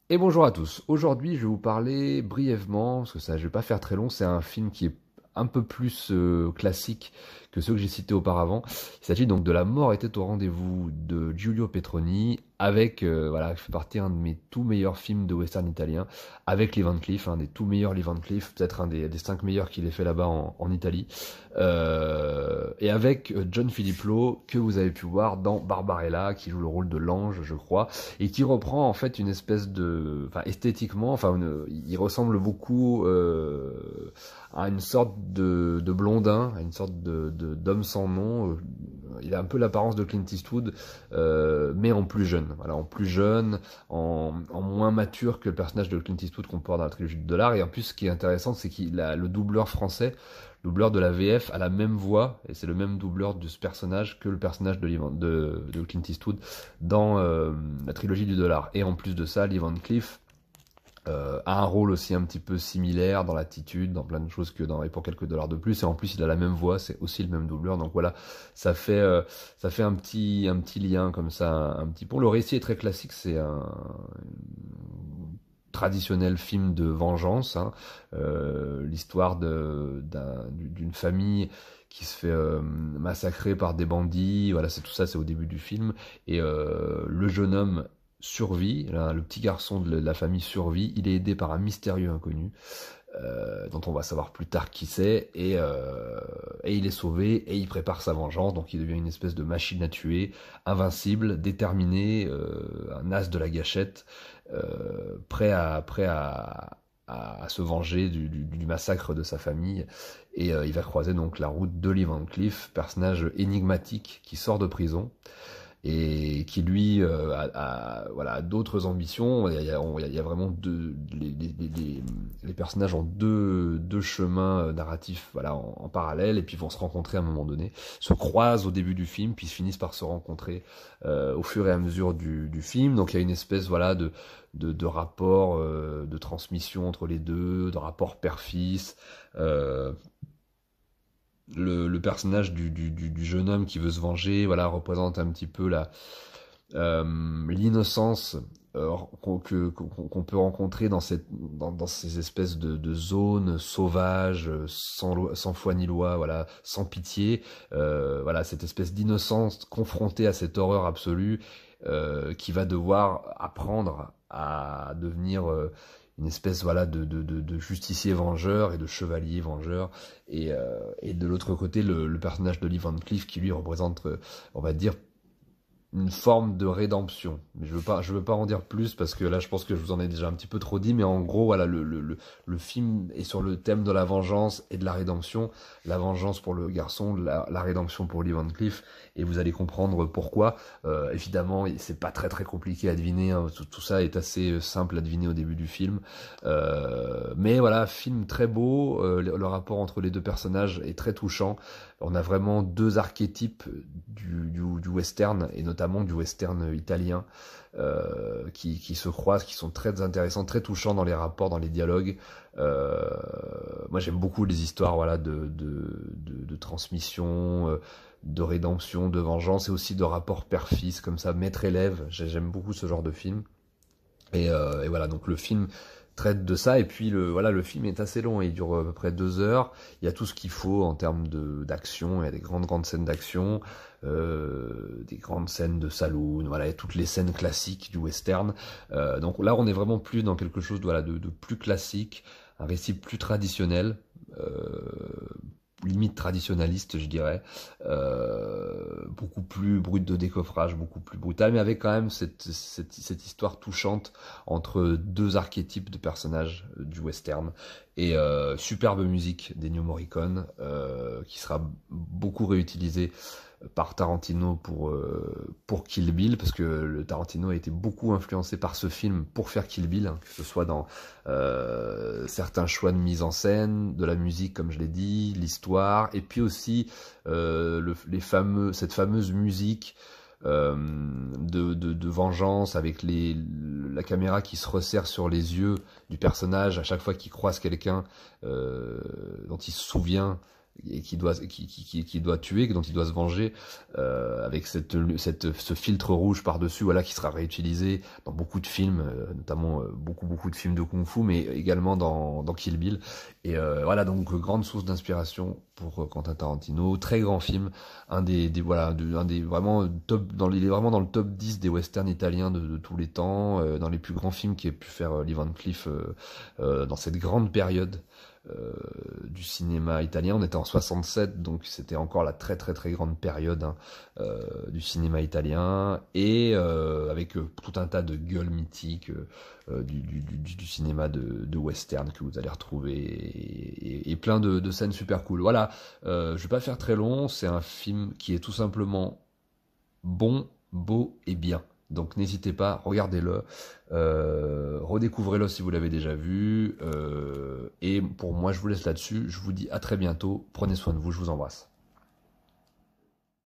Et bonjour à tous. Aujourd'hui, je vais vous parler brièvement, parce que ça, je vais pas faire très long. C'est un film qui est un peu plus classique que ceux que j'ai cités auparavant. Il s'agit donc de La mort était au rendez-vous de Giulio Petroni, avec voilà, qui fait partie un de mes tout meilleurs films de western italien, avec Lee Van Cleef, un des tout meilleurs Lee Van Cleef, peut-être un des 5 meilleurs qu'il ait fait là-bas en Italie, et avec John Philip Lowe que vous avez pu voir dans Barbarella, qui joue le rôle de l'ange, je crois, et qui reprend en fait une espèce de, enfin esthétiquement, il ressemble beaucoup à une sorte de blondin, à une sorte d'homme sans nom. Il a un peu l'apparence de Clint Eastwood, mais en plus jeune. Voilà, en plus jeune, en moins mature que le personnage de Clint Eastwood qu'on peut voir dans la trilogie de Dollars. Et en plus, ce qui est intéressant, c'est qu'il a le doubleur français. Le doubleur de la VF a la même voix, et c'est le même doubleur de ce personnage que le personnage de Clint Eastwood dans la trilogie du dollar. Et en plus de ça, Lee Van Cleef a un rôle aussi un petit peu similaire dans l'attitude, dans plein de choses que dans Et pour quelques dollars de plus. Et en plus, il a la même voix, c'est aussi le même doubleur. Donc voilà, ça fait un petit lien comme ça, un petit pont. Le récit est très classique, c'est un traditionnel film de vengeance, hein. L'histoire d'une famille qui se fait massacrer par des bandits. Voilà, c'est tout ça, c'est au début du film. Et le jeune homme survit, là, le petit garçon de la famille survit. Il est aidé par un mystérieux inconnu, dont on va savoir plus tard qui c'est, et il est sauvé, et il prépare sa vengeance. Donc il devient une espèce de machine à tuer, invincible, déterminé, un as de la gâchette, prêt à se venger du massacre de sa famille. Et il va croiser donc la route de Lee Van Cleef, personnage énigmatique qui sort de prison et qui lui voilà, a d'autres ambitions. Il y a vraiment les personnages ont deux chemins narratifs, voilà, en parallèle, et puis vont se rencontrer à un moment donné, se croisent au début du film, puis finissent par se rencontrer au fur et à mesure du film. Donc il y a une espèce, voilà, de rapport, de transmission entre les deux, de rapport père-fils. Euh, le personnage du jeune homme qui veut se venger, voilà, représente un petit peu l'innocence qu'on peut rencontrer dans ces espèces de zones sauvages, sans foi ni loi, voilà, sans pitié. Voilà, cette espèce d'innocence confrontée à cette horreur absolue, qui va devoir apprendre à devenir une espèce, voilà, de justicier vengeur et de chevalier vengeur. Et de l'autre côté, le personnage de Lee Van Cleef, qui lui représente, on va dire, une forme de rédemption. Mais je veux pas en dire plus, parce que là, je pense que je vous en ai déjà un petit peu trop dit. Mais en gros, voilà, le film est sur le thème de la vengeance et de la rédemption. La vengeance pour le garçon, la rédemption pour Lee Van Cleef. Et vous allez comprendre pourquoi. Évidemment, c'est pas très très compliqué à deviner, hein. Tout ça est assez simple à deviner au début du film. Mais voilà, film très beau. Le rapport entre les deux personnages est très touchant. On a vraiment deux archétypes du western, et notamment du western italien, qui se croisent, qui sont très intéressants, très touchants dans les rapports, dans les dialogues. Moi, j'aime beaucoup les histoires, voilà, de transmission, de rédemption, de vengeance, et aussi de rapport père-fils, comme ça, maître-élève. J'aime beaucoup ce genre de film. Et voilà, donc le film traite de ça. Et puis voilà, le film est assez long, il dure à peu près 2 heures. Il y a tout ce qu'il faut en termes d'action. Il y a des grandes scènes d'action, des grandes scènes de saloon, voilà, il y a toutes les scènes classiques du western. Donc là, on est vraiment plus dans quelque chose, voilà, de plus classique, un récit plus traditionnel, limite traditionnaliste, je dirais, beaucoup plus brut de décoffrage, beaucoup plus brutal, mais avec quand même cette histoire touchante entre deux archétypes de personnages du western. Et superbe musique d'Ennio Morricone, qui sera beaucoup réutilisée par Tarantino pour Kill Bill, parce que le Tarantino a été beaucoup influencé par ce film pour faire Kill Bill, hein, que ce soit dans certains choix de mise en scène, de la musique, comme je l'ai dit, l'histoire, et puis aussi cette fameuse musique de vengeance, avec la caméra qui se resserre sur les yeux du personnage à chaque fois qu'il croise quelqu'un dont il se souvient, et qui doit tuer, dont il doit se venger, avec ce filtre rouge par-dessus, voilà, qui sera réutilisé dans beaucoup de films, notamment beaucoup de films de kung-fu, mais également dans Kill Bill. Et voilà, donc grande source d'inspiration pour Quentin Tarantino, très grand film, vraiment il est vraiment dans le top 10 des westerns italiens de tous les temps, dans les plus grands films qu'ait pu faire Lee Van Cleef dans cette grande période du cinéma italien. On était en 67, donc c'était encore la très très très grande période, hein, du cinéma italien, et avec tout un tas de gueules mythiques du cinéma de western que vous allez retrouver, et plein de scènes super cool. Voilà, je vais pas faire très long, c'est un film qui est tout simplement bon, beau et bien. Donc n'hésitez pas, regardez-le, redécouvrez-le si vous l'avez déjà vu, et pour moi je vous laisse là-dessus, je vous dis à très bientôt, prenez soin de vous, je vous embrasse.